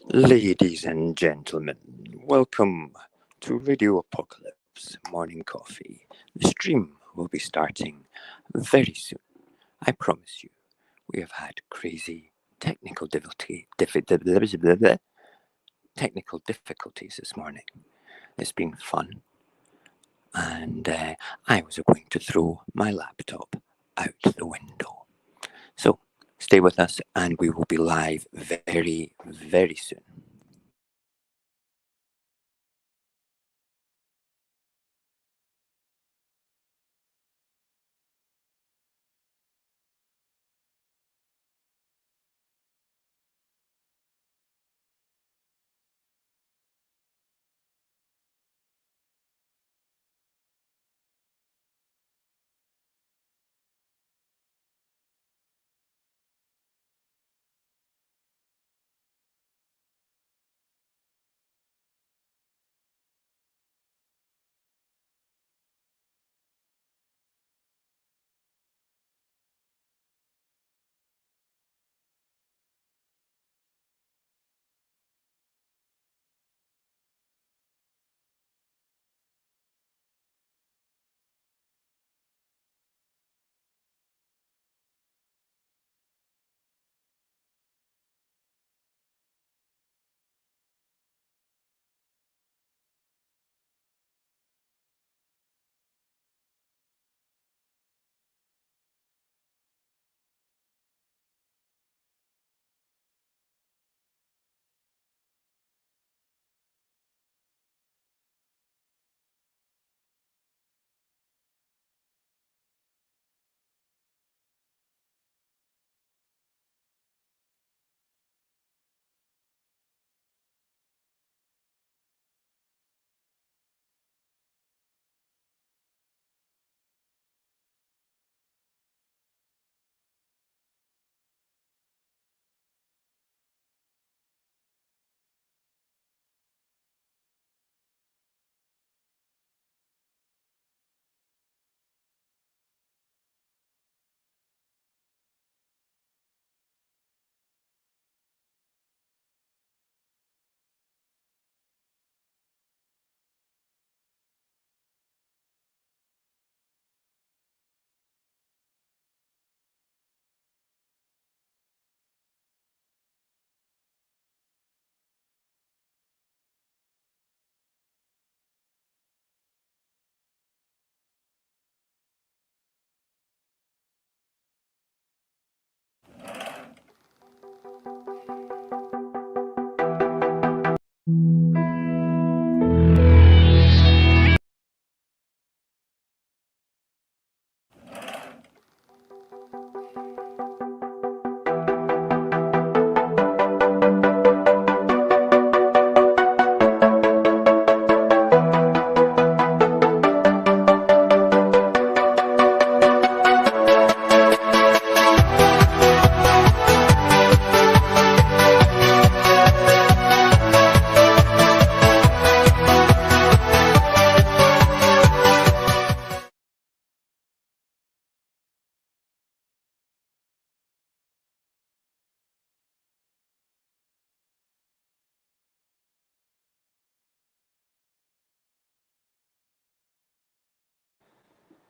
Ladies and gentlemen, welcome to Radio Apocalypse Morning Coffee. The stream will be starting very soon. I promise you, we have had crazy technical difficulties this morning. It's been fun, and I was going to throw my laptop out the window. So stay with us, and we will be live very, very soon.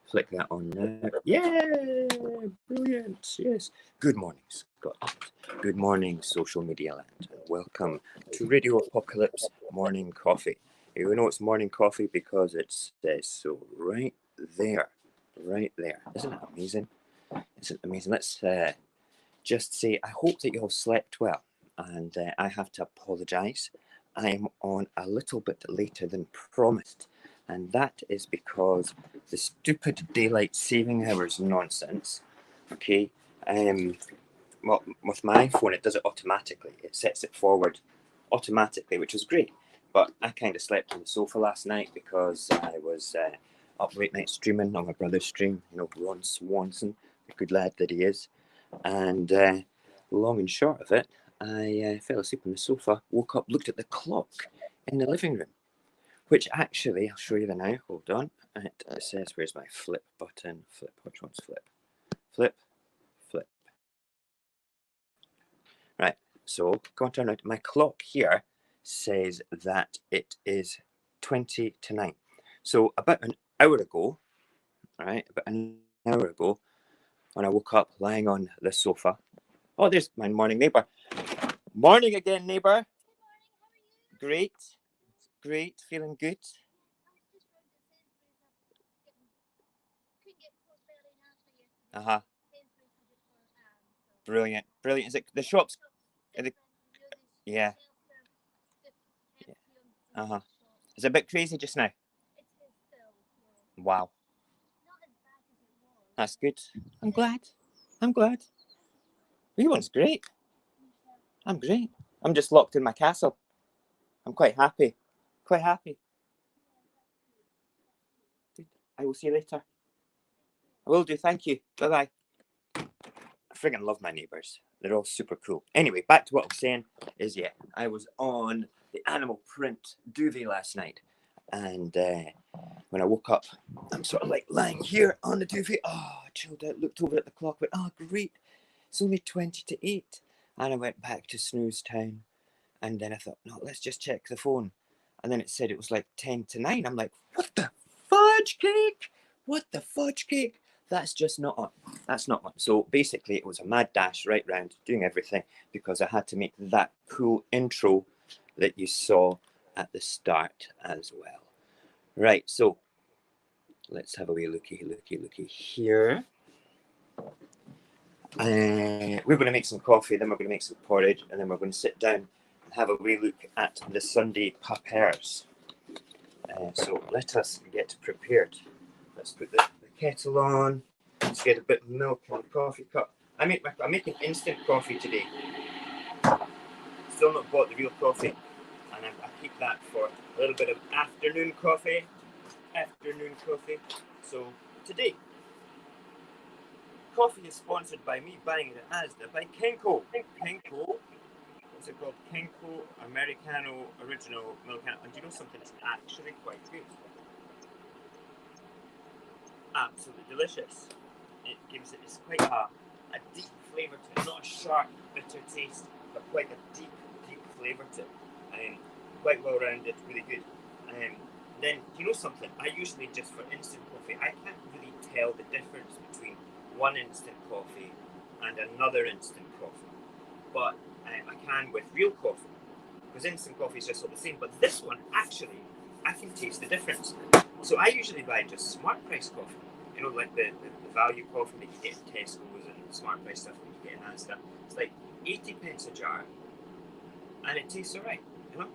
Flick that on now. Yeah, brilliant. Yes. Good morning, Scotland. Good morning, social media land. Welcome to Radio Apocalypse Morning Coffee. You know it's morning coffee because it says so right there. Right there. Isn't it amazing? Isn't it amazing? Let's just say I hope that you all slept well. And I have to apologise. I am on a little bit later than promised. And that is because the stupid daylight saving hours nonsense, okay, well, with my iPhone, it does it automatically. It sets it forward automatically, which was great. But I kind of slept on the sofa last night because I was up late night streaming on my brother's stream, you know, Ron Swanson, the good lad that he is. And long and short of it, I fell asleep on the sofa, woke up, looked at the clock in the living room, which actually, I'll show you the now, hold on. It says, where's my flip button? Flip, which one's flip? Flip, flip. Right, So go on, turn out. My clock here says that it is 20 to 9. So about an hour ago, right, about an hour ago, when I woke up lying on the sofa. Oh, there's my morning neighbour. Morning again, neighbour. Great, great, feeling good. Uh-huh. Brilliant, brilliant. Is it the shops? Yeah. Uh-huh. Is it a bit crazy just now? Wow. That's good. I'm glad. I'm glad. Your one's great. I'm great. I'm just locked in my castle. I'm quite happy. Quite happy. I will see you later. I will do. Thank you. Bye-bye. I friggin' love my neighbours. They're all super cool. Anyway, back to what I was saying is, yeah, I was on the animal print duvet last night. And when I woke up, I'm sort of like lying here on the duvet. Oh, I chilled out, looked over at the clock, went, oh, great. It's only 20 to 8. And I went back to snooze time. And then I thought, no, let's just check the phone. And then it said it was like 10 to 9. I'm like, what the fudge cake? What the fudge cake? That's just not on. That's not on. So basically, it was a mad dash right round, doing everything, because I had to make that cool intro that you saw at the start as well. Right, so let's have a wee looky here. We're going to make some coffee, then we're going to make some porridge, and then we're going to sit down and have a wee look at the Sunday papers. So let us get prepared. Let's put the kettle on. Let's get a bit of milk and a coffee cup. I'm making instant coffee today. Still not bought the real coffee, and I keep that for a little bit of afternoon coffee. So today, coffee is sponsored by me buying it at Asda by Kenco. What's it called? Kenco Americano Original Milk. And do you know something? It's actually quite good. Absolutely delicious. It gives it, it's quite a deep flavour to it, not a sharp, bitter taste, but quite a deep flavour to it. Quite well rounded, really good. Then, do you know something? I usually just for instant coffee, I can't really tell the difference between one instant coffee and another instant coffee. But I can with real coffee, because instant coffee is just all the same. But this one, actually, I can taste the difference. So I usually buy just smart price coffee. You know, like the value coffee that you get in Tesco's and smart price stuff that you get in Asda. It's like 80 pence a jar, and it tastes alright, you know?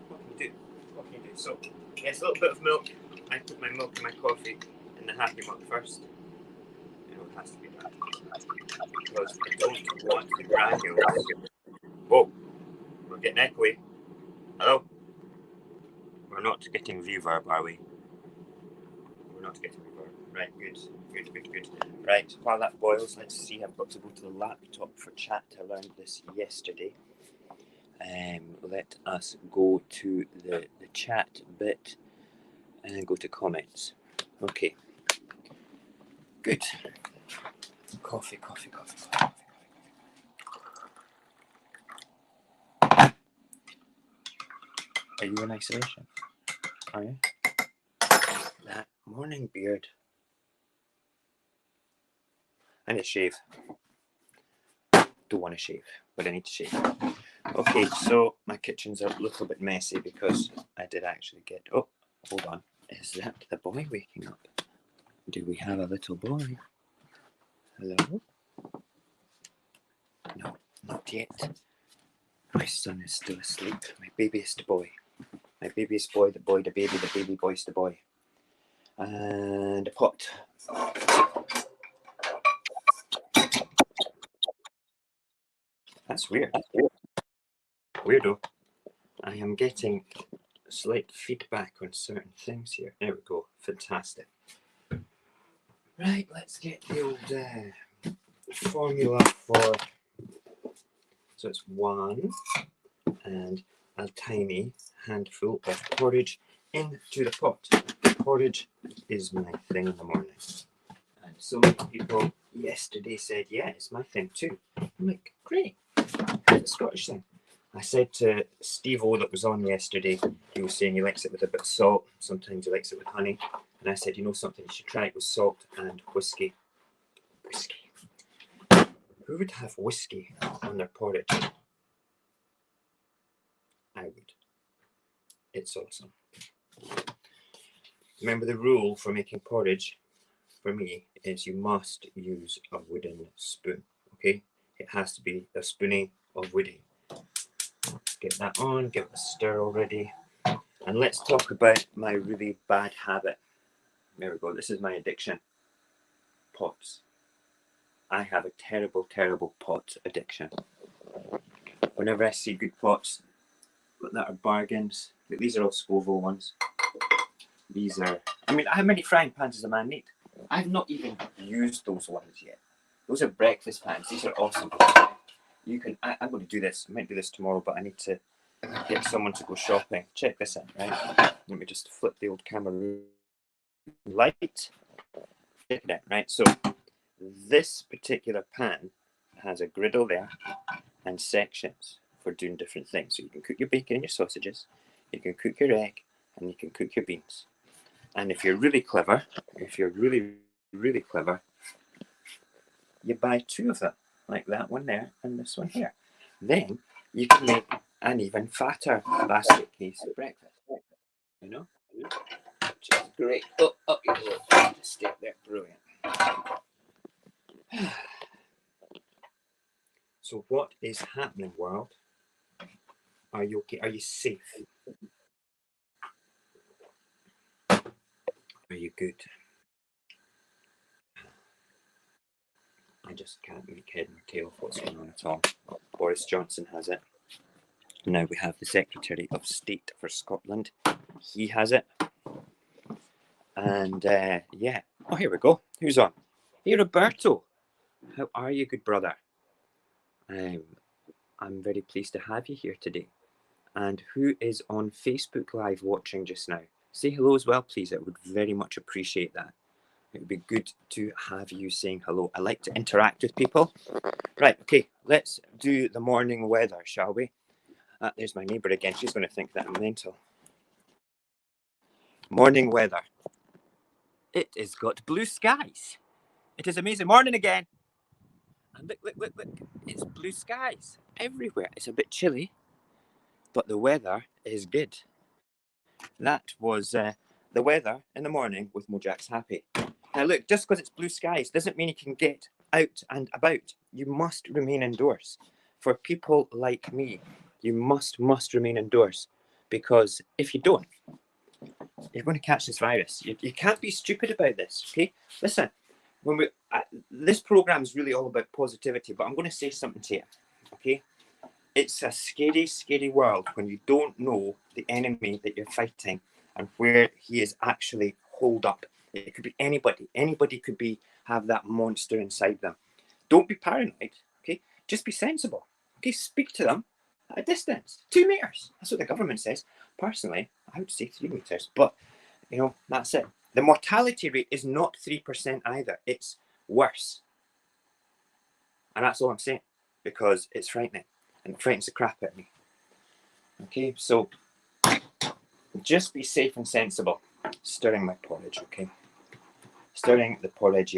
What can you do? So, yeah, it's a little bit of milk. I put my milk and my coffee in the happy mug first. You know, it has to be that. Because I don't want the granules. Whoa, we're getting echoey. Hello? We're not getting reverb, are we? We're not getting reverb. Right, good. Right, while that boils, let's see. I've got to go to the laptop for chat. I learned this yesterday. Let us go to the chat bit and then go to comments. Okay. Good. Coffee. Are you in isolation? Are you? That morning beard. I need to shave. Don't want to shave, but I need to shave. Okay, so my kitchen's a little bit messy because I did actually get... Oh, hold on. Is that the boy waking up? Do we have a little boy? Hello? No, not yet. My son is still asleep. My babyest boy. My babyest boy, the boy, the baby boy's the boy. And a pot. That's weird. Weirdo. I am getting slight feedback on certain things here. There we go. Fantastic. Right, let's get the old formula for... So it's 1 and a tiny handful of porridge into the pot. Porridge is my thing in the morning. And so many people yesterday said, yeah, it's my thing too. I'm like, great. It's a Scottish thing. I said to Steve O that was on yesterday, he was saying he likes it with a bit of salt. Sometimes he likes it with honey. And I said, you know something, you should try it with salt and whiskey. Whiskey. Who would have whiskey on their porridge? I would. It's awesome. Remember, the rule for making porridge for me is you must use a wooden spoon. Okay, it has to be a spoony of woody. Get that on, give it a stir already, and let's talk about my really bad habit. There we go. This is my addiction. Pots. I have a terrible, terrible pot addiction. Whenever I see good pots that are bargains, these are all Scoville ones. These are, I mean, how many frying pans does a man need? I've not even used those ones yet. Those are breakfast pans. These are awesome. You can, I'm going to do this. I might do this tomorrow, but I need to get someone to go shopping. Check this out, right? Let me just flip the old camera light. Check it out, right? So this particular pan has a griddle there and sections for doing different things. So you can cook your bacon and your sausages, you can cook your egg, and you can cook your beans. And if you're really clever, really clever, you buy two of them, like that one there and this one here. Then you can make an even fatter basket case of breakfast, you know? Which is great. Oh, up you go. Just stay there. Brilliant. So what is happening, world? Are you okay? Are you safe? Are you good? I just can't make head nor tail of what's going on at all. Boris Johnson has it. Now we have the Secretary of State for Scotland. He has it. And yeah. Oh, here we go. Who's on? Hey, Roberto. How are you, good brother? I'm very pleased to have you here today. And who is on Facebook Live watching just now? Say hello as well, please. I would very much appreciate that. It would be good to have you saying hello. I like to interact with people. Right, okay, let's do the morning weather, shall we? There's my neighbour again. She's going to think that I'm mental. Morning weather. It has got blue skies. It is amazing. Morning again. And look. It's blue skies everywhere. It's a bit chilly, but the weather is good. That was the weather in the morning with Mojax Happy. Now look, just because it's blue skies doesn't mean you can get out and about. You must remain indoors. For people like me, you must remain indoors, because if you don't, you're going to catch this virus. You can't be stupid about this, okay? Listen, when this program is really all about positivity, but I'm going to say something to you, okay? It's a scary, scary world when you don't know the enemy that you're fighting and where he is actually holed up. It could be anybody. Anybody could have that monster inside them. Don't be paranoid, okay? Just be sensible, okay? Speak to them at a distance, 2 meters. That's what the government says. Personally, I would say 3 meters, but you know, that's it. The mortality rate is not 3% either. It's worse. And that's all I'm saying, because it's frightening. And it frightens the crap out of me. Okay, so just be safe and sensible. Stirring my porridge, okay? Stirring the porridge.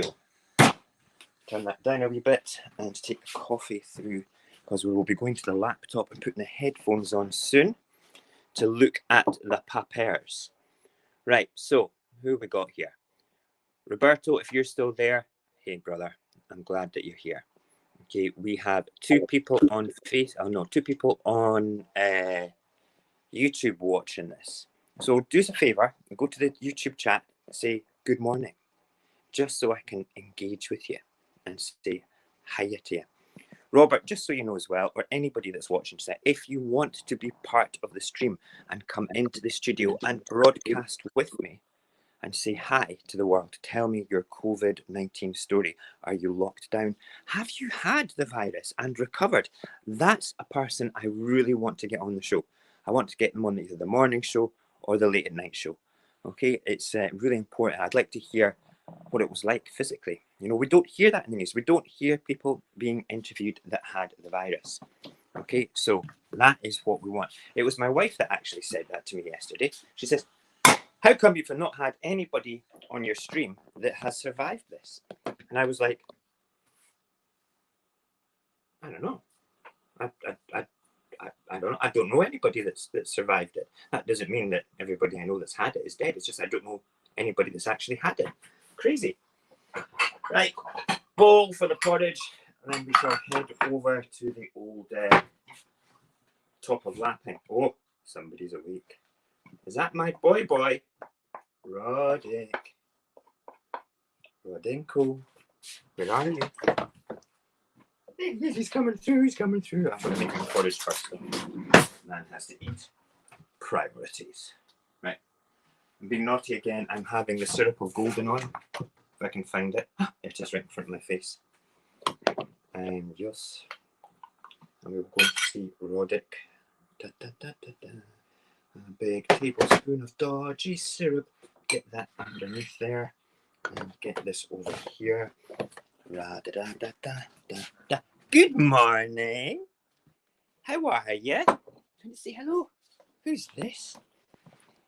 Turn that down a wee bit and take the coffee through, because we will be going to the laptop and putting the headphones on soon to look at the papers. Right, so who have we got here? Roberto, if you're still there, hey brother, I'm glad that you're here. Okay, we have two people on YouTube watching this. So do us a favor, go to the YouTube chat, say good morning, just so I can engage with you and say hiya to you. Robert, just so you know as well, or anybody that's watching today, if you want to be part of the stream and come into the studio and broadcast with me and say hi to the world, tell me your COVID-19 story. Are you locked down? Have you had the virus and recovered? That's a person I really want to get on the show. I want to get them on either the morning show or the late at night show. Okay, it's really important. I'd like to hear what it was like physically. You know, we don't hear that in the news. We don't hear people being interviewed that had the virus. Okay, so that is what we want. It was my wife that actually said that to me yesterday. She says, how come you've not had anybody on your stream that has survived this? And I was like, I don't know. I don't know. I don't know anybody that's survived it. That doesn't mean that everybody I know that's had it is dead. It's just I don't know anybody that's actually had it. Crazy. Right, bowl for the porridge, and then we shall head over to the old top of lapping. Oh, somebody's awake. Is that my boy? Roddick. Rodinko. Where are you? He's coming through. I'm going to make my porridge first. Man has to eat. Priorities. Right. I'm being naughty again. I'm having the syrup of golden oil. If I can find it. It is right in front of my face. And yes. And we're going to see Roddick. Da, da, da, da, da. A big tablespoon of dodgy syrup. Get that underneath there. And get this over here. Da, da, da, da, da, da, da. Good morning. How are you? Can you say hello? Who's this?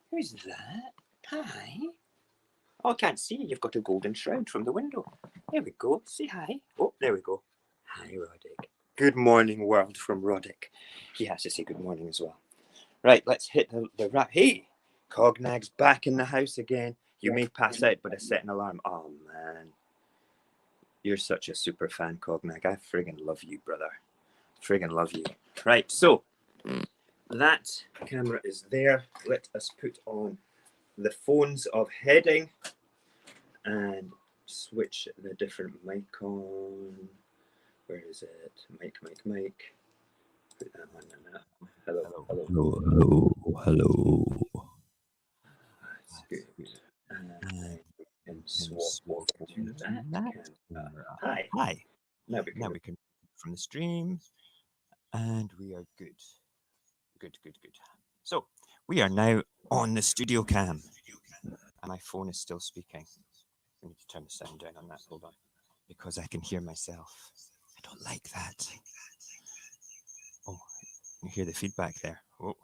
Who's that? Hi. Oh, I can't see you. You've got a golden shroud from the window. There we go. Say hi. Oh, there we go. Hi, Roddick. Good morning, world, from Roddick. He has to say good morning as well. Right, let's hit the wrap. Hey, Cognag's back in the house again. You may pass out, but I set an alarm. Oh, man. You're such a super fan, Cognag. I friggin' love you, brother. Friggin' love you. Right, so that camera is there. Let us put on the phones of heading and switch the different mic on. Where is it? Mic. Put that on and that. Hello. That's good. And we can swap over to that camera. Hi. Now we can from the stream, and we are good. Good. So we are now on the studio cam, and my phone is still speaking. I need to turn the sound down on that. Hold on, because I can hear myself. I don't like that. Oh, you hear the feedback there. Whoa.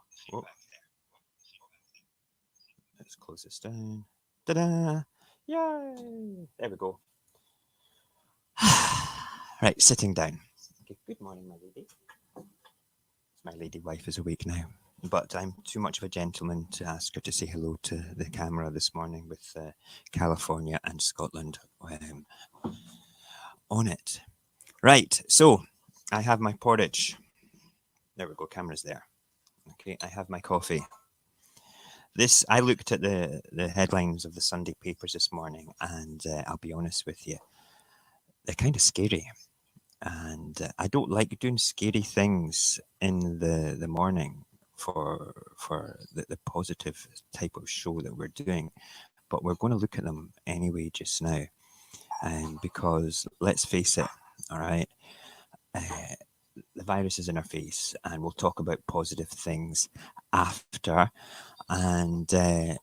Let's close this down. Ta-da! Yay! There we go. Right, sitting down. Okay, good morning, my lady. My lady wife is awake now, but I'm too much of a gentleman to ask her to say hello to the camera this morning with California and Scotland on it. Right, so I have my porridge. There we go, camera's there. Okay, I have my coffee. I looked at the headlines of the Sunday papers this morning, and I'll be honest with you, they're kind of scary. And I don't like doing scary things in the morning for the positive type of show that we're doing. But we're going to look at them anyway just now. Because let's face it, all right, the virus is in our face, and we'll talk about positive things after, and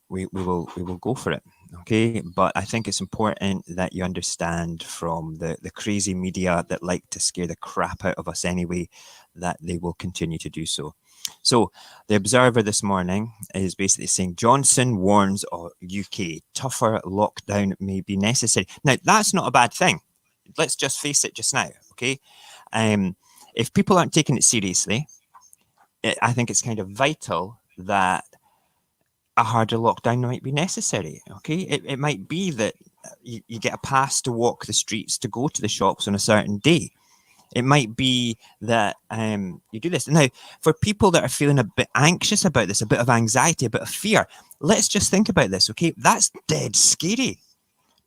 we will go for it. Okay, but I think it's important that you understand from the crazy media that like to scare the crap out of us anyway, that they will continue to do so. So the Observer this morning is basically saying Johnson warns UK tougher lockdown may be necessary. Now, that's not a bad thing. Let's just face it just now, okay? If people aren't taking it seriously, I think it's kind of vital that a harder lockdown might be necessary, okay? It might be that you get a pass to walk the streets, to go to the shops on a certain day. It might be that you do this. Now, for people that are feeling a bit anxious about this, a bit of anxiety, a bit of fear, let's just think about this, okay? That's dead scary,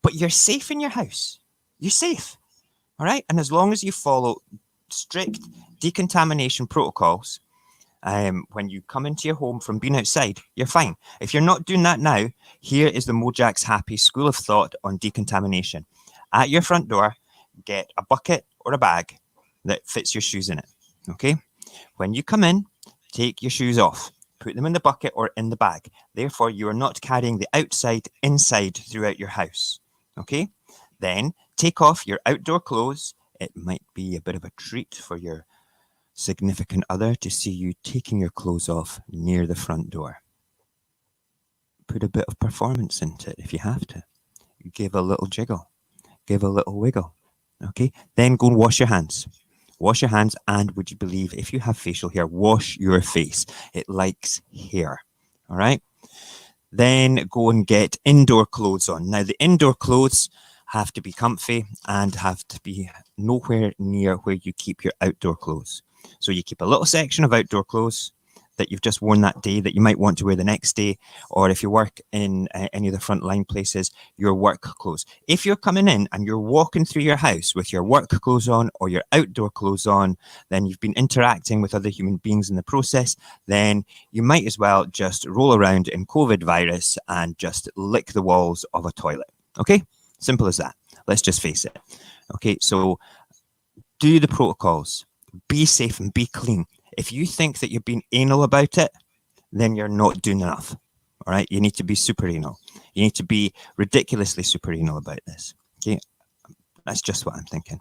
but you're safe in your house. You're safe, all right? And as long as you follow strict decontamination protocols, when you come into your home from being outside, you're fine. If you're not doing that now, here is the Mojax Happy School of Thought on decontamination. At your front door, get a bucket or a bag that fits your shoes in it, okay? When you come in, take your shoes off. Put them in the bucket or in the bag. Therefore, you are not carrying the outside inside throughout your house, okay? Then take off your outdoor clothes. It might be a bit of a treat for your significant other to see you taking your clothes off near the front door. Put a bit of performance into it if you have to. Give a little jiggle, give a little wiggle. Okay, then go and wash your hands. Wash your hands, and would you believe, if you have facial hair, wash your face. It likes hair. All right. Then go and get indoor clothes on. Now, the indoor clothes have to be comfy and have to be nowhere near where you keep your outdoor clothes. So you keep a little section of outdoor clothes that you've just worn that day that you might want to wear the next day, or if you work in any of the frontline places, your work clothes. If you're coming in and you're walking through your house with your work clothes on or your outdoor clothes on, then you've been interacting with other human beings in the process, then you might as well just roll around in COVID virus and just lick the walls of a toilet. Okay, simple as that. Let's just face it. Okay, so do the protocols, be safe and be clean. If you think that you're being anal about it, then you're not doing enough. All right. You need to be super anal. You need to be ridiculously super anal about this. Okay. That's just what I'm thinking.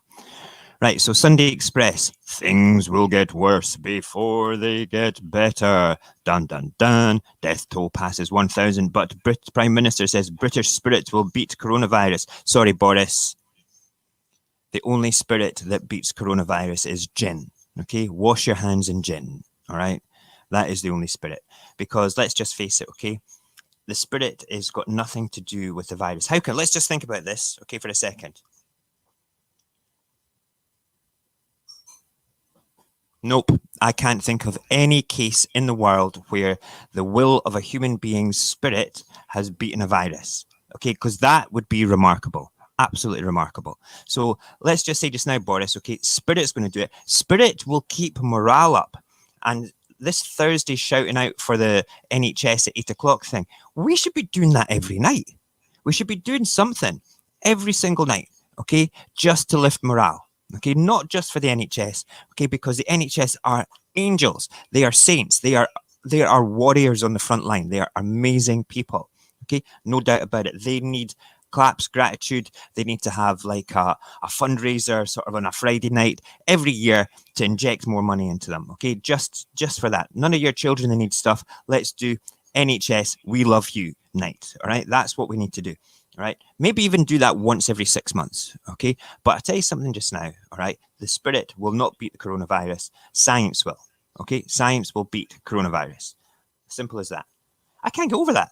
Right. So Sunday Express, things will get worse before they get better. Dun, dun, dun. Death toll passes 1,000, but Prime Minister says British spirit will beat coronavirus. Sorry, Boris. The only spirit that beats coronavirus is gin. Okay, wash your hands in gin. All right, that is the only spirit. Because let's just face it. Okay, the spirit has got nothing to do with the virus. How can? Let's just think about this. Okay, for a second. Nope, I can't think of any case in the world where the will of a human being's spirit has beaten a virus. Okay, because that would be remarkable. Absolutely remarkable. So let's just say just now, Boris, okay, spirit's going to do it. Spirit will keep morale up. And this Thursday shouting out for the NHS at 8 o'clock thing, we should be doing that every night. We should be doing something every single night, okay, just to lift morale. Okay, not just for the NHS, okay, because the NHS are angels. They are saints. They are warriors on the front line. They are amazing people. Okay, no doubt about it. They need claps, gratitude. They need to have like a fundraiser sort of on a Friday night every year to inject more money into them. Okay, just for that. None of your children, they need stuff. Let's do NHS We Love You night. All right, that's what we need to do. All right, maybe even do that once every 6 months. Okay, but I'll tell you something just now. All right, the spirit will not beat the coronavirus. Science will. Okay, science will beat coronavirus. Simple as that. I can't get over that.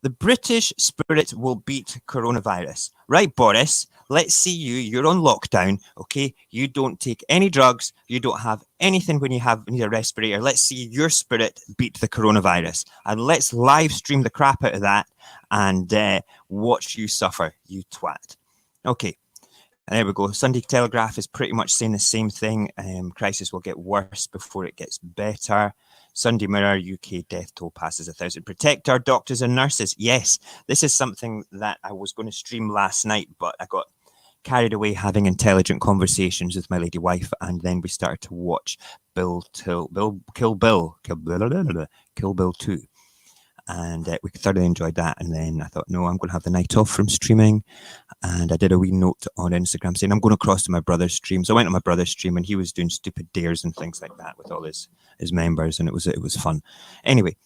The British spirit will beat coronavirus. Right, Boris? Let's see you. You're on lockdown, okay? You don't take any drugs. You don't have anything when you need a respirator. Let's see your spirit beat the coronavirus. And let's live stream the crap out of that and watch you suffer, you twat. Okay. There we go. Sunday Telegraph is pretty much saying the same thing. Crisis will get worse before it gets better. Sunday Mirror, UK death toll passes 1,000. Protect our doctors and nurses. Yes, this is something that I was going to stream last night, but I got carried away having intelligent conversations with my lady wife, and then we started to watch Kill Bill 2. And we thoroughly enjoyed that. And then I thought, no, I'm going to have the night off from streaming. And I did a wee note on Instagram saying I'm going to cross to my brother's stream. So I went to my brother's stream, and he was doing stupid dares and things like that with all his members, and it was fun. Anyway,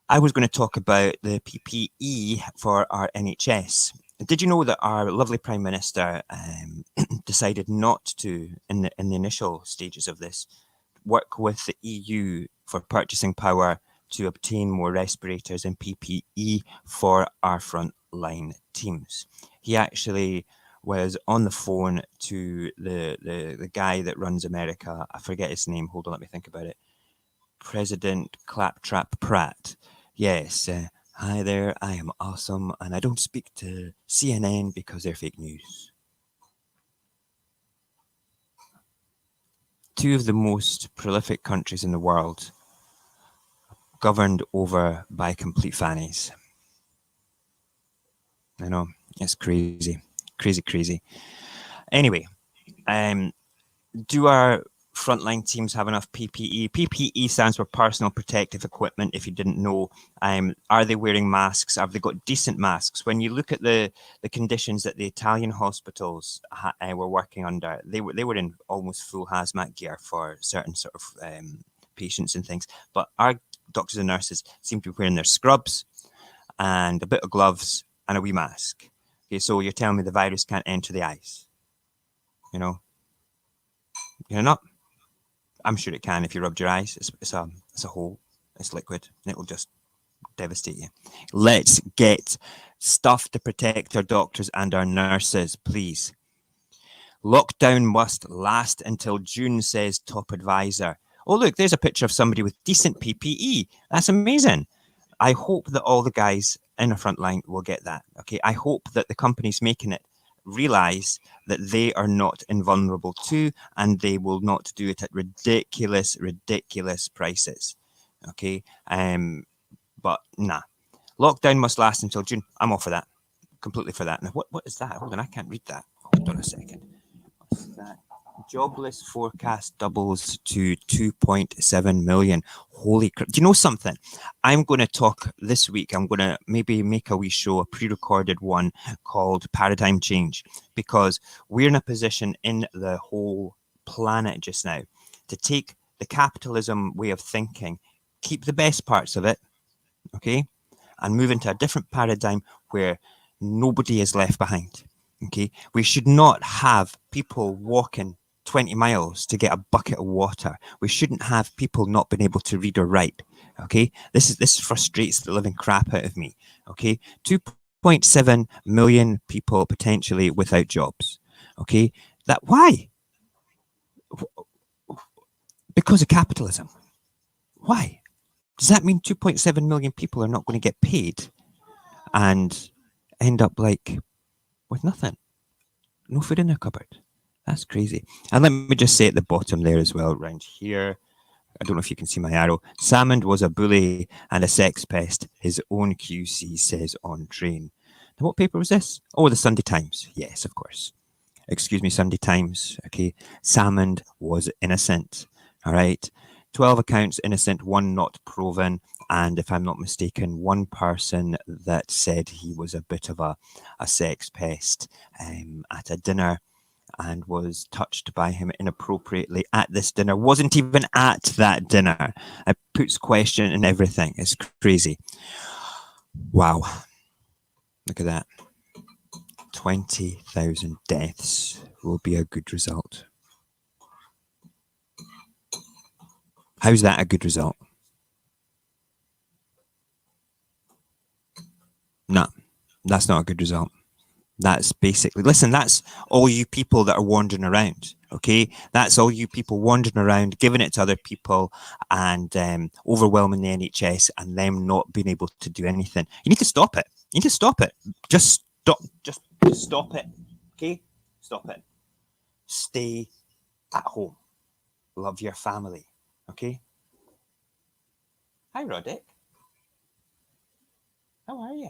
I was going to talk about the PPE for our NHS. Did you know that our lovely Prime Minister decided not to, in the initial stages of this, work with the EU for purchasing power to obtain more respirators and PPE for our frontline teams? He actually was on the phone to the guy that runs America. I forget his name. Hold on, let me think about it. President Claptrap Pratt. Yes. Hi there. I am awesome, and I don't speak to CNN because they're fake news. Two of the most prolific countries in the world governed over by complete fannies. I know, it's crazy. Anyway, do our frontline teams have enough PPE? PPE stands for personal protective equipment, if you didn't know. Are they wearing masks? Have they got decent masks? When you look at the conditions that the Italian hospitals were working under, they were in almost full hazmat gear for certain sort of patients and things. But our doctors and nurses seem to be wearing their scrubs and a bit of gloves and a wee mask. Okay, so you're telling me the virus can't enter the eyes? You know, you're not. I'm sure it can if you rubbed your eyes. It's a hole. It's liquid. And it will just devastate you. Let's get stuff to protect our doctors and our nurses, please. Lockdown must last until June, says top advisor. Oh, look, there's a picture of somebody with decent PPE. That's amazing. I hope that all the guys in the front line will get that. Okay, I hope that the companies making it realize that they are not invulnerable too, and they will not do it at ridiculous prices. Okay, but nah, lockdown must last until June. I'm all for that, completely for that. Now, what is that? Hold on, I can't read that. Hold on a second. What's that? Jobless forecast doubles to 2.7 million. Holy crap. Do you know something? I'm going to talk this week. I'm going to maybe make a wee show, a pre-recorded one called Paradigm Change, because we're in a position in the whole planet just now to take the capitalism way of thinking, keep the best parts of it, okay, and move into a different paradigm where nobody is left behind. Okay, we should not have people walking 20 miles to get a bucket of water. We shouldn't have people not being able to read or write. Okay, this frustrates the living crap out of me. Okay, 2.7 million people potentially without jobs. Okay, that why? Because of capitalism. Why? Does that mean 2.7 million people are not going to get paid and end up like with nothing? No food in their cupboard. That's crazy. And let me just say at the bottom there as well, around here, I don't know if you can see my arrow. Salmond was a bully and a sex pest, his own QC says on train. Now, what paper was this? Oh, the Sunday Times. Yes, of course. Excuse me, Sunday Times. Okay. Salmond was innocent. All right. 12 accounts innocent, 1 not proven. And if I'm not mistaken, 1 person that said he was a bit of a sex pest at a dinner and was touched by him inappropriately at this dinner, wasn't even at that dinner. It puts question in everything. It's crazy. Wow. Look at that. 20,000 deaths will be a good result. How's that a good result? No, that's not a good result. That's basically, listen, that's all you people that are wandering around, okay? That's all you people wandering around, giving it to other people and overwhelming the NHS and them not being able to do anything. You need to stop it. You need to stop it. Just stop it, okay? Stop it. Stay at home. Love your family, okay? Hi, Roddick. How are you?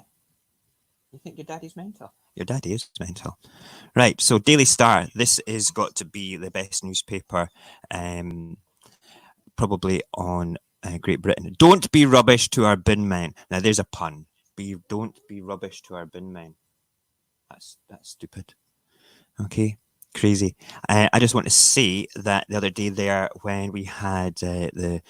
You think your daddy's mental? Your daddy is mental. Right, so Daily Star, this has got to be the best newspaper probably on Great Britain. Don't be rubbish to our bin men. Now, there's a pun. Don't be rubbish to our bin men. That's stupid. Okay, crazy. I just want to say that the other day there, when we had the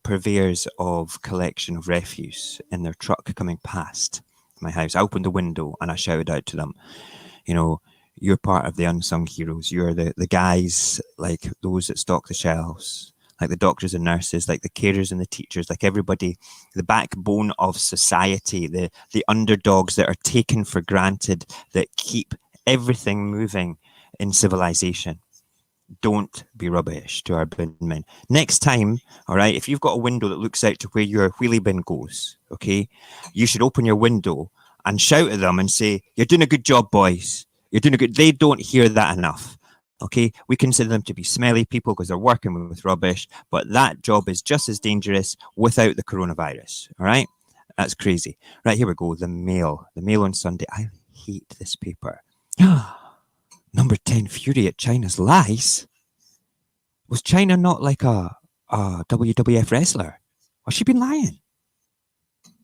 purveyors of collection of refuse in their truck coming past my house, I opened the window and I shouted out to them, you know, you're part of the unsung heroes. You're the guys, like those that stock the shelves, like the doctors and nurses, like the carers and the teachers, like everybody, the backbone of society, the underdogs that are taken for granted, that keep everything moving in civilization. Don't be rubbish to our bin men. Next time, all right, if you've got a window that looks out to where your wheelie bin goes, okay, you should open your window and shout at them and say, you're doing a good job, boys. You're doing a good. They don't hear that enough. Okay, we consider them to be smelly people because they're working with rubbish, but that job is just as dangerous without the coronavirus. All right, that's crazy. Right, here we go. The Mail on Sunday. I hate this paper. Number 10, fury at China's lies. Was China not like a WWF wrestler? Or she been lying?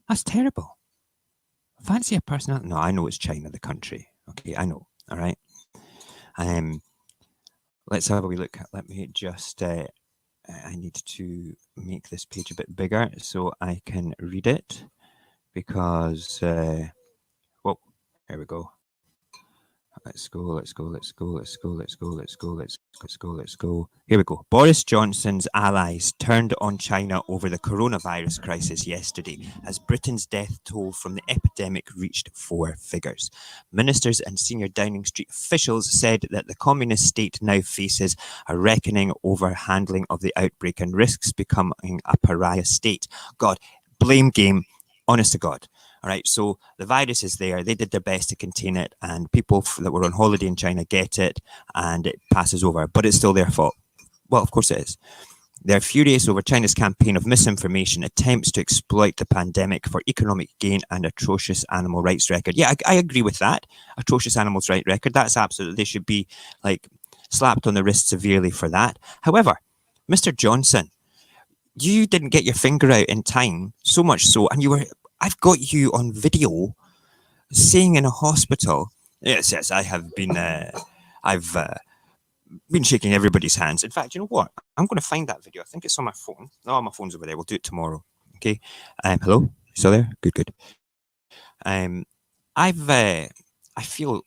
That's terrible. Fancy a person. No, I know it's China, the country. Okay, I know. All right. Let's have a wee look. Let me just. I need to make this page a bit bigger so I can read it because. Well, here we go. Let's go. Here we go. Boris Johnson's allies turned on China over the coronavirus crisis yesterday as Britain's death toll from the epidemic reached 4 figures. Ministers and senior Downing Street officials said that the communist state now faces a reckoning over handling of the outbreak and risks becoming a pariah state. God, blame game, honest to God. All right, so the virus is there. They did their best to contain it, and people that were on holiday in China get it, and it passes over. But it's still their fault. Well, of course it is. They're furious over China's campaign of misinformation, attempts to exploit the pandemic for economic gain, and atrocious animal rights record. Yeah, I agree with that. Atrocious animal rights record. That's absolutely. They should be like slapped on the wrist severely for that. However, Mr. Johnson, you didn't get your finger out in time, so much so, and you were. I've got you on video saying in a hospital, yes, I have been, I've been shaking everybody's hands. In fact, you know what? I'm going to find that video. I think it's on my phone. No, my phone's over there. We'll do it tomorrow. Okay. Hello? Still there? Good. I feel,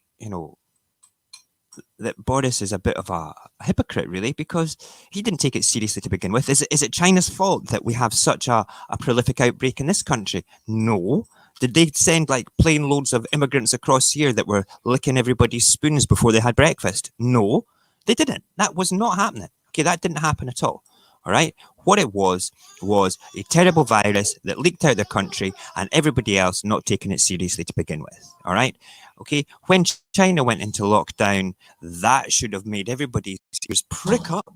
that Boris is a bit of a hypocrite, really, because he didn't take it seriously to begin with. Is it China's fault that we have such a prolific outbreak in this country? No. Did they send like plane loads of immigrants across here that were licking everybody's spoons before they had breakfast? No, they didn't. That was not happening. Okay, that didn't happen at all. All right. What it was a terrible virus that leaked out the country and everybody else not taking it seriously to begin with. All right. Okay. When China went into lockdown, that should have made everybody's ears prick up.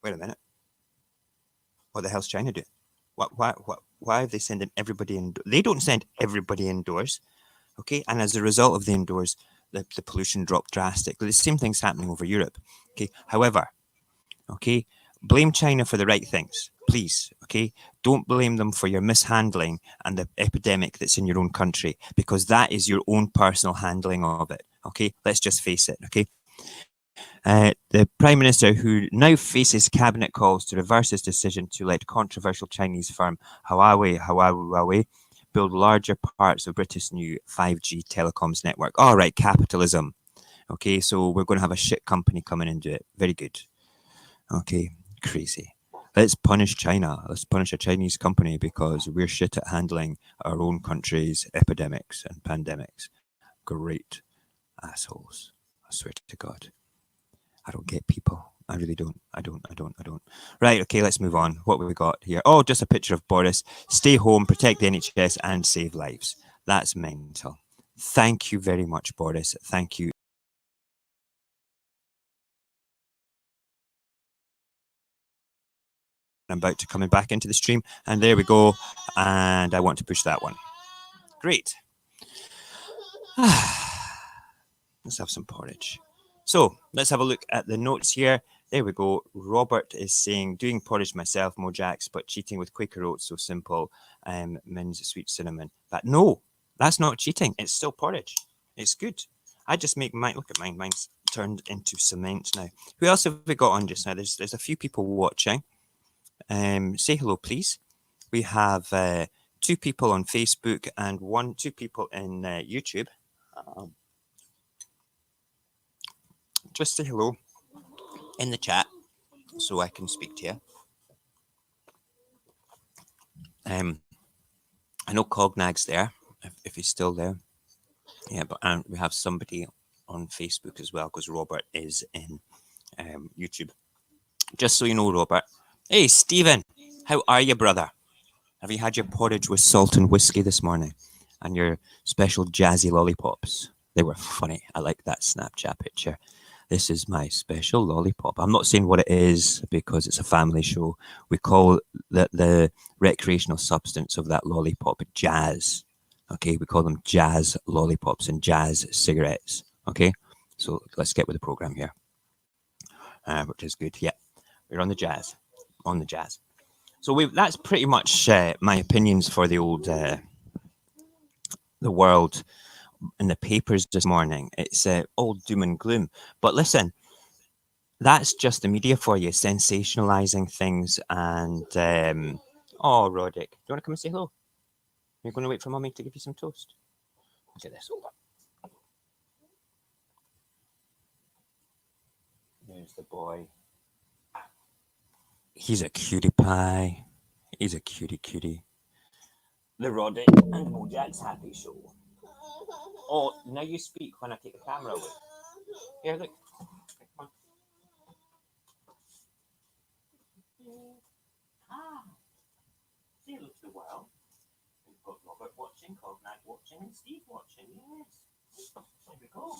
Wait a minute. What the hell's China doing? Why are they sending everybody in? They don't send everybody indoors. Okay. And as a result of the indoors, the pollution dropped drastically. The same thing's happening over Europe. Okay. However, okay, blame China for the right things, please. Okay, don't blame them for your mishandling and the epidemic that's in your own country, because that is your own personal handling of it. Okay, let's just face it. Okay, the Prime Minister, who now faces cabinet calls to reverse his decision to let controversial Chinese firm Huawei build larger parts of British new 5G telecoms network. All right, capitalism. Okay, so we're going to have a shit company come in and do it. Very good. Okay, crazy. Let's punish China. Let's punish a Chinese company because we're shit at handling our own country's epidemics and pandemics. Great assholes. I swear to God. I don't get people. I really don't. I don't. Right, okay, let's move on. What have we got here? Oh, just a picture of Boris. Stay home, protect the NHS and save lives. That's mental. Thank you very much, Boris. Thank you. I'm about to coming back into the stream, and there we go. And I want to push that one. Great. Let's have some porridge. So let's have a look at the notes here. There we go. Robert is saying, doing porridge myself, Mojax, but cheating with Quaker oats, so simple. Min's sweet cinnamon. But no, that's not cheating. It's still porridge. It's good. I just make mine. Look at mine. Mine's turned into cement now. Who else have we got on just now? There's a few people watching. Say hello, please. We have 2 people on Facebook and 2 people in YouTube. Just say hello in the chat so I can speak to you. I know Cognag's there, if he's still there. Yeah, but we have somebody on Facebook as well, because Robert is in YouTube. Just so you know, Robert. Hey, Stephen, how are you, brother? Have you had your porridge with salt and whiskey this morning? And your special jazzy lollipops? They were funny. I like that Snapchat picture. This is my special lollipop. I'm not saying what it is because it's a family show. We call the recreational substance of that lollipop jazz. Okay, we call them jazz lollipops and jazz cigarettes. Okay, So let's get with the program here, which is good. Yeah, we're on the jazz, on the jazz. So that's pretty much my opinions for the old, the world in the papers this morning. It's all doom and gloom. But listen, that's just the media for you, sensationalizing things. And oh, Roddick, do you want to come and say hello? You're going to wait for Mummy to give you some toast. Look at this. Hold on. There's the boy. He's a cutie pie. He's a cutie. The Roddick and Mojax Happy Show. Oh, now you speak when I take the camera away. Here, look. Come on. Ah, say hello to the world. We've got Robert watching, Cognag watching, and Steve watching. Yes. There we go.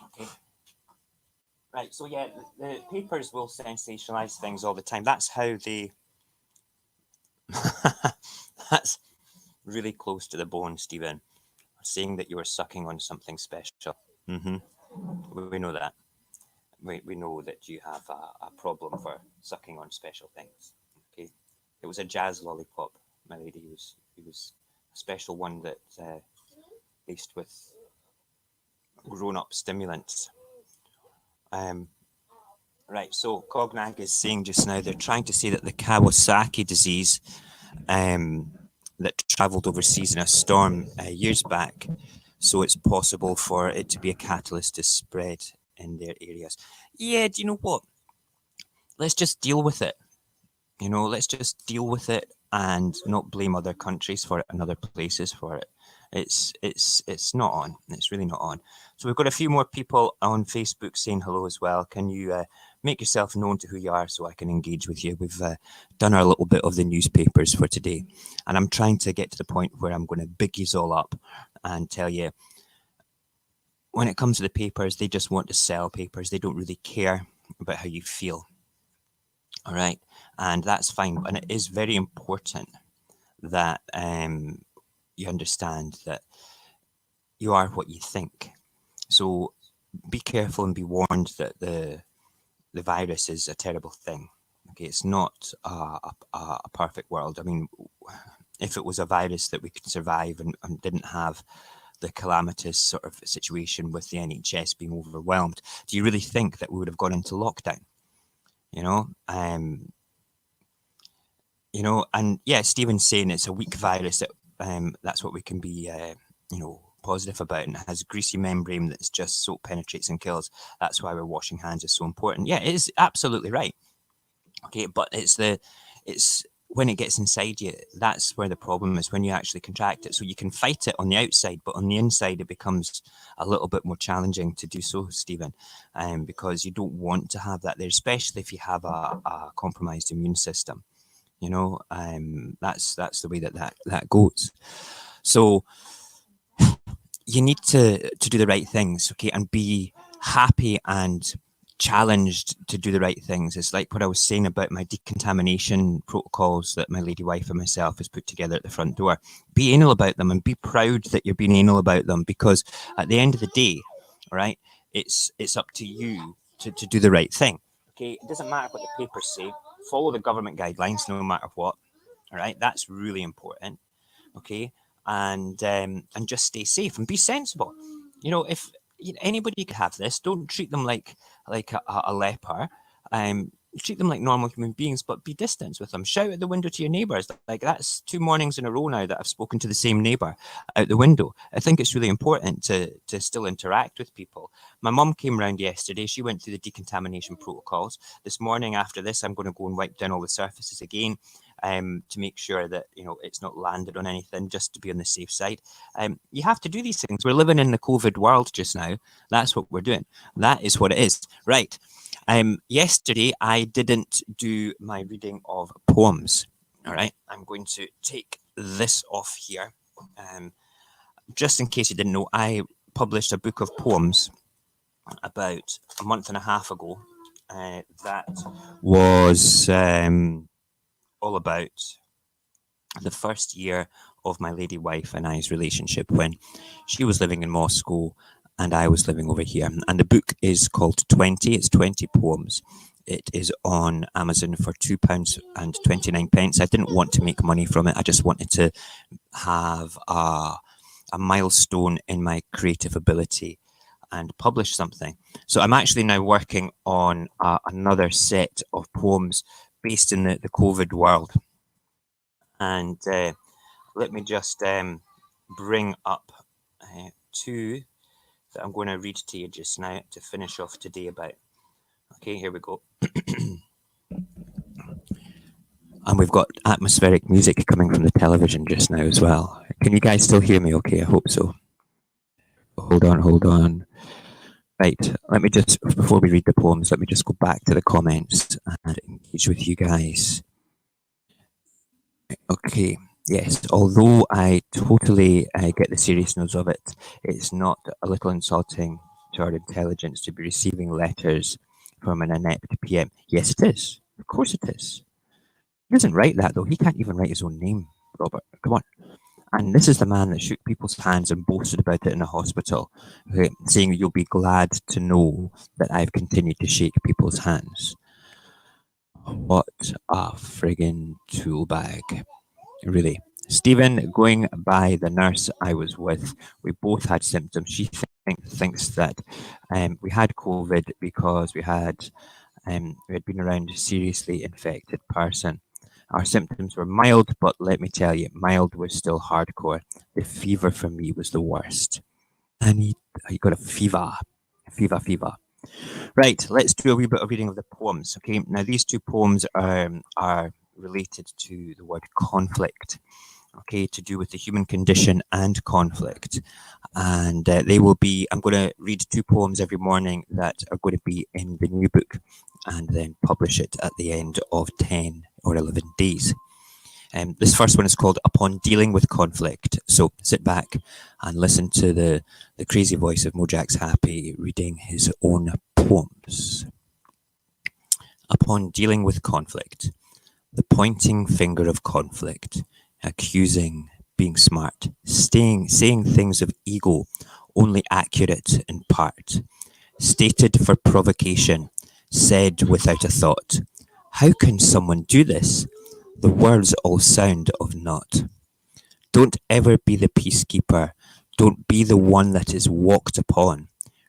Okay. Right, so yeah, the papers will sensationalize things all the time. That's how they... That's really close to the bone, Stephen. Saying that you were sucking on something special. We know that. We know that you have a problem for sucking on special things. Okay, it was a jazz lollipop, my lady. It was a special one that laced with grown-up stimulants. Right, so Cognag is saying just now they're trying to say that the Kawasaki disease that travelled overseas in a storm years back, so it's possible for it to be a catalyst to spread in their areas. Yeah, do you know what? Let's just deal with it. You know, let's just deal with it and not blame other countries for it and other places for it. It's not on. It's really not on. So we've got a few more people on Facebook saying hello as well. Can you make yourself known to who you are so I can engage with you? We've done our little bit of the newspapers for today, and I'm trying to get to the point where I'm going to big you all up and tell you, when it comes to the papers, they just want to sell papers. They don't really care about how you feel. All right, and that's fine. And it is very important that you understand that you are what you think. So be careful and be warned that the virus is a terrible thing. Okay, it's not a perfect world. I mean, if it was a virus that we could survive and didn't have the calamitous sort of situation with the NHS being overwhelmed, do you really think that we would have gone into lockdown? You know, and yeah, Stephen's saying it's a weak virus. That that's what we can be, positive about, and it has greasy membrane that's just so penetrates and kills. That's why we're washing hands is so important. Yeah, it is absolutely right. Okay, but it's when it gets inside you, that's where the problem is, when you actually contract it. So you can fight it on the outside, but on the inside it becomes a little bit more challenging to do so, Stephen, because you don't want to have that there, especially if you have a compromised immune system. You know, that's the way that goes. So you need to do the right things, okay, and be happy and challenged to do the right things. It's like what I was saying about my decontamination protocols that my lady wife and myself has put together at the front door. Be anal about them and be proud that you're being anal about them, because at the end of the day, all right, it's up to you to do the right thing. Okay, it doesn't matter what the papers say. Follow the government guidelines no matter what. All right, that's really important. Okay, and just stay safe and be sensible. You know, if anybody could have this, don't treat them like a leper. Treat them like normal human beings, but be distant with them. Shout at the window to your neighbours. Like, that's 2 mornings in a row now that I've spoken to the same neighbour out the window. I think it's really important to still interact with people. My mum came round yesterday. She went through the decontamination protocols. This morning after this, I'm going to go and wipe down all the surfaces again, to make sure that, it's not landed on anything, just to be on the safe side. You have to do these things. We're living in the COVID world just now. That's what we're doing. That is what it is. Right. Yesterday, I didn't do my reading of poems. All right. I'm going to take this off here. Just in case you didn't know, I published a book of poems about a month and a half ago. That was all about the first year of my lady wife and I's relationship when she was living in Moscow and I was living over here. And the book is called 20. It's 20 poems. It is on Amazon for £2.29. I didn't want to make money from it. I just wanted to have a milestone in my creative ability and publish something. So I'm actually now working on another set of poems based in the COVID world. And let me just bring up two that I'm going to read to you just now to finish off today about. Okay, here we go. And we've got atmospheric music coming from the television just now as well. Can you guys still hear me okay? I hope so. Hold on. Right, let me just, before we read the poems, let me just go back to the comments and engage with you guys. Okay, yes, although I totally get the seriousness of it, it's not a little insulting to our intelligence to be receiving letters from an inept PM. Yes, it is. Of course it is. He doesn't write that, though. He can't even write his own name, Robert. Come on. And this is the man that shook people's hands and boasted about it in the hospital, saying you'll be glad to know that I've continued to shake people's hands. What a friggin' tool bag, really. Stephen, going by the nurse I was with, we both had symptoms. She thinks that we had COVID because we had been around a seriously infected person. Our symptoms were mild, but let me tell you, mild was still hardcore. The fever for me was the worst. And he got a fever. Right, let's do a wee bit of reading of the poems. Okay, now these two poems are related to the word conflict. Okay, to do with the human condition and conflict. And they will be, I'm going to read two poems every morning that are going to be in the new book and then publish it at the end of 10 or 11 days. This first one is called Upon Dealing with Conflict. So sit back and listen to the crazy voice of Mojax Happy reading his own poems. Upon dealing with conflict, the pointing finger of conflict, accusing, being smart, saying things of ego, only accurate in part, stated for provocation, said without a thought. How can someone do this? The words all sound of naught. Don't ever be the peacekeeper. Don't be the one that is walked upon.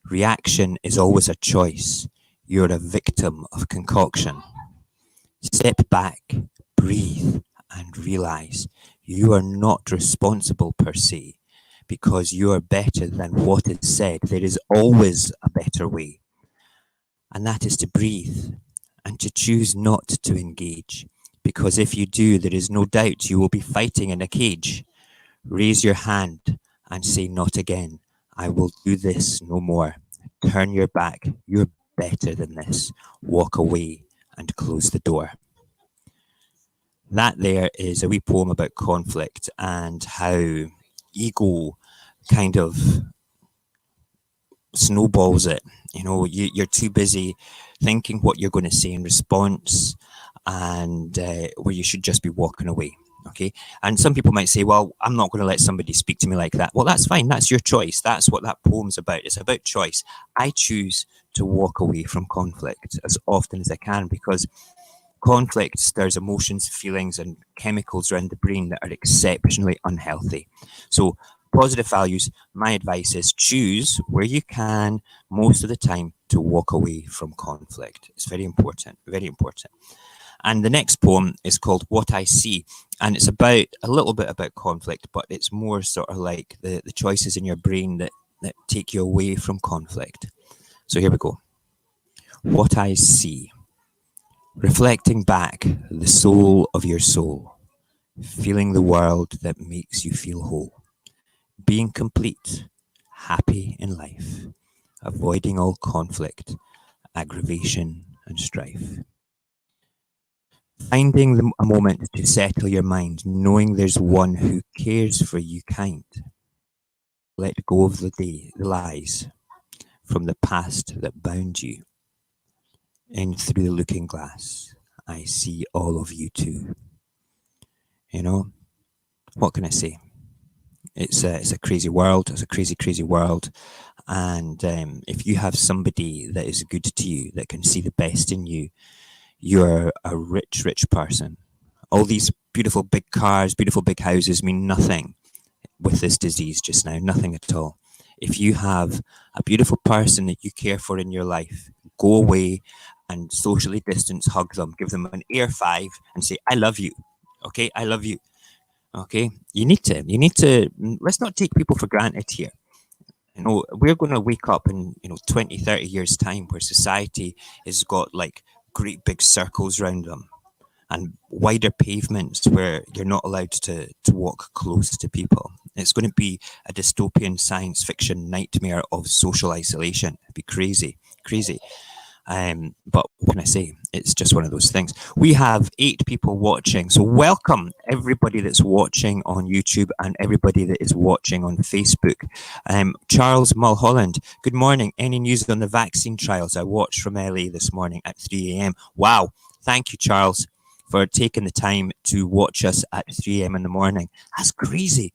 Reaction is always a choice. You're a victim of concoction. Step back, breathe, and realize you are not responsible per se, because you are better than what is said. There is always a better way. And that is to breathe and to choose not to engage, because if you do, there is no doubt you will be fighting in a cage. Raise your hand and say, not again. I will do this no more. Turn your back. You're better than this. Walk away and close the door. That there is a wee poem about conflict and how ego kind of snowballs it. You know, you're too busy thinking what you're going to say in response, and where you should just be walking away. Okay, and some people might say, well, I'm not going to let somebody speak to me like that. Well, that's fine. That's your choice. That's what that poem's about. It's about choice. I choose to walk away from conflict as often as I can, because conflict stirs emotions, feelings, and chemicals around the brain that are exceptionally unhealthy. So positive values, my advice is choose where you can most of the time to walk away from conflict. It's very important, very important. And the next poem is called What I See. And it's about a little bit about conflict, but it's more sort of like the choices in your brain that take you away from conflict. So here we go. What I see. Reflecting back the soul of your soul. Feeling the world that makes you feel whole. Being complete, happy in life. Avoiding all conflict, aggravation and strife. Finding a moment to settle your mind, knowing there's one who cares for you kind. Let go of the lies from the past that bound you. In through the looking glass, I see all of you too. You know, what can I say? It's a crazy world. It's a crazy world. And if you have somebody that is good to you, that can see the best in you, you're a rich person. All these beautiful big cars, beautiful big houses mean nothing with this disease just now, nothing at all. If you have a beautiful person that you care for in your life, go away and socially distance, hug them, give them an air five and say, I love you. Okay, I love you. Okay, you need to, let's not take people for granted here. You know, we're going to wake up in, 20, 30 years time where society has got like great big circles around them and wider pavements where you're not allowed to walk close to people. It's going to be a dystopian science fiction nightmare of social isolation. It'd be crazy. But what can I say? It's just one of those things. We have 8 people watching. So welcome everybody that's watching on YouTube and everybody that is watching on Facebook. Charles Mulholland, good morning. Any news on the vaccine trials? I watched from LA this morning at 3 a.m. Wow. Thank you, Charles, for taking the time to watch us at 3 a.m. in the morning. That's crazy.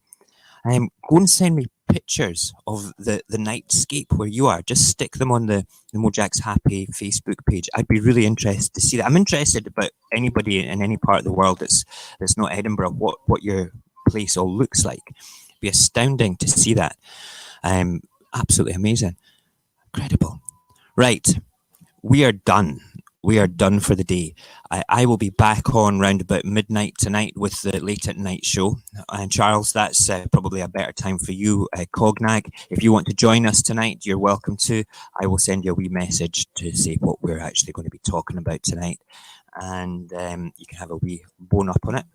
Go and send me pictures of the nightscape where you are. Just stick them on the Mojax Happy Facebook page. I'd be really interested to see that. I'm interested about anybody in any part of the world that's not Edinburgh, what your place all looks like. It'd be astounding to see that. Absolutely amazing. Incredible. Right. We are done. We are done for the day. I will be back on round about midnight tonight with the late at night show. And Charles, that's probably a better time for you. Cognag, if you want to join us tonight, you're welcome to. I will send you a wee message to say what we're actually going to be talking about tonight. And you can have a wee bone up on it.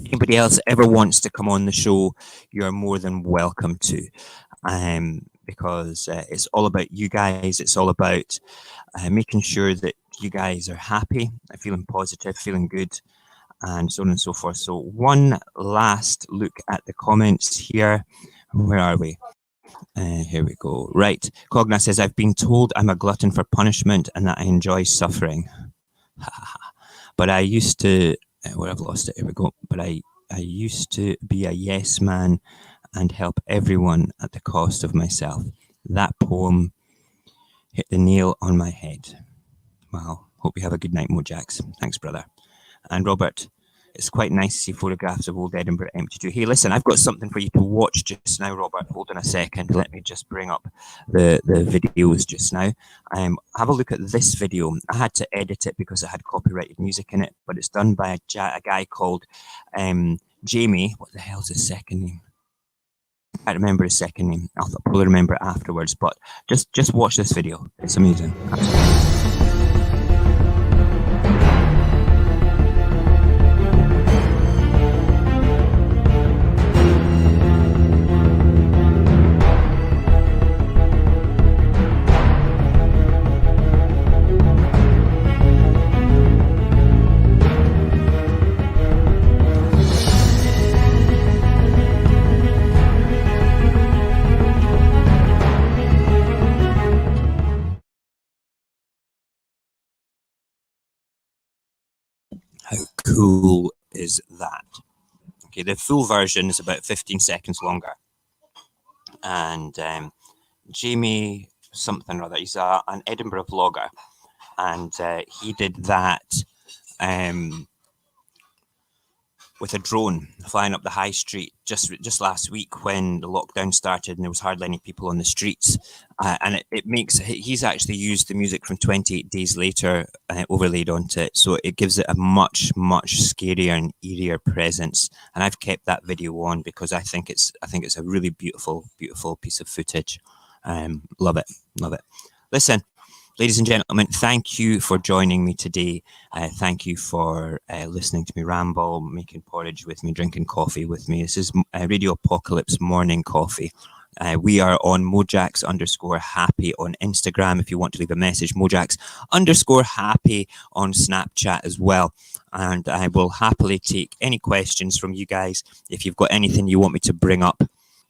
Anybody else ever wants to come on the show, you're more than welcome to. Because it's all about you guys. It's all about making sure that you guys are happy, feeling positive, feeling good, and so on and so forth. So one last look at the comments here. Where are we? Here we go. Right. Cogna says, I've been told I'm a glutton for punishment and that I enjoy suffering. But I used to, well, I've lost it. Here we go. But I used to be a yes man and help everyone at the cost of myself. That poem hit the nail on my head. Wow. Hope you have a good night, Mojax. Thanks, brother. And Robert, it's quite nice to see photographs of old Edinburgh empty too. Hey, listen, I've got something for you to watch just now, Robert. Hold on a second. Let me just bring up the videos just now. Have a look at this video. I had to edit it because it had copyrighted music in it, but it's done by a guy called Jamie. What the hell's his second name? I can't remember his second name. I'll probably remember it afterwards, but just watch this video. It's amazing. How cool is that? Okay, the full version is about 15 seconds longer. And Jamie something or other, he's an Edinburgh vlogger. And he did that with a drone flying up the high street just last week when the lockdown started and there was hardly any people on the streets. And it makes, he's actually used the music from 28 Days Later overlaid onto it. So it gives it a much scarier and eerier presence. And I've kept that video on because I think it's a really beautiful piece of footage. Love it. Listen, ladies and gentlemen, thank you for joining me today. Thank you for listening to me ramble, making porridge with me, drinking coffee with me. This is Radio Apocalypse Morning Coffee. We are on Mojax_happy on Instagram. If you want to leave a message, Mojax_happy on Snapchat as well. And I will happily take any questions from you guys. If you've got anything you want me to bring up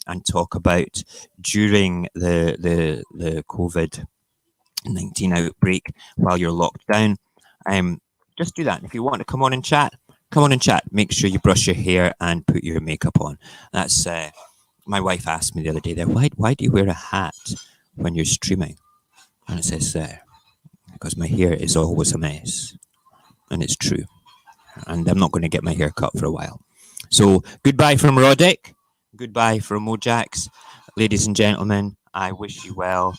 and talk about during the COVID-19 outbreak while you're locked down, just do that. If you want to come on and chat, come on and chat. Make sure you brush your hair and put your makeup on. That's my wife asked me the other day there, why do you wear a hat when you're streaming? And it says because my hair is always a mess. And it's true. And I'm not going to get my hair cut for a while. So goodbye from Roddick. Goodbye from Mojax. Ladies and gentlemen, I wish you well.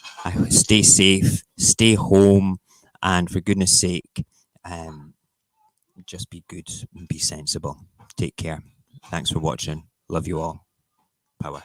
Stay safe, stay home, and for goodness sake, just be good and be sensible. Take care. Thanks for watching. Love you all. Power.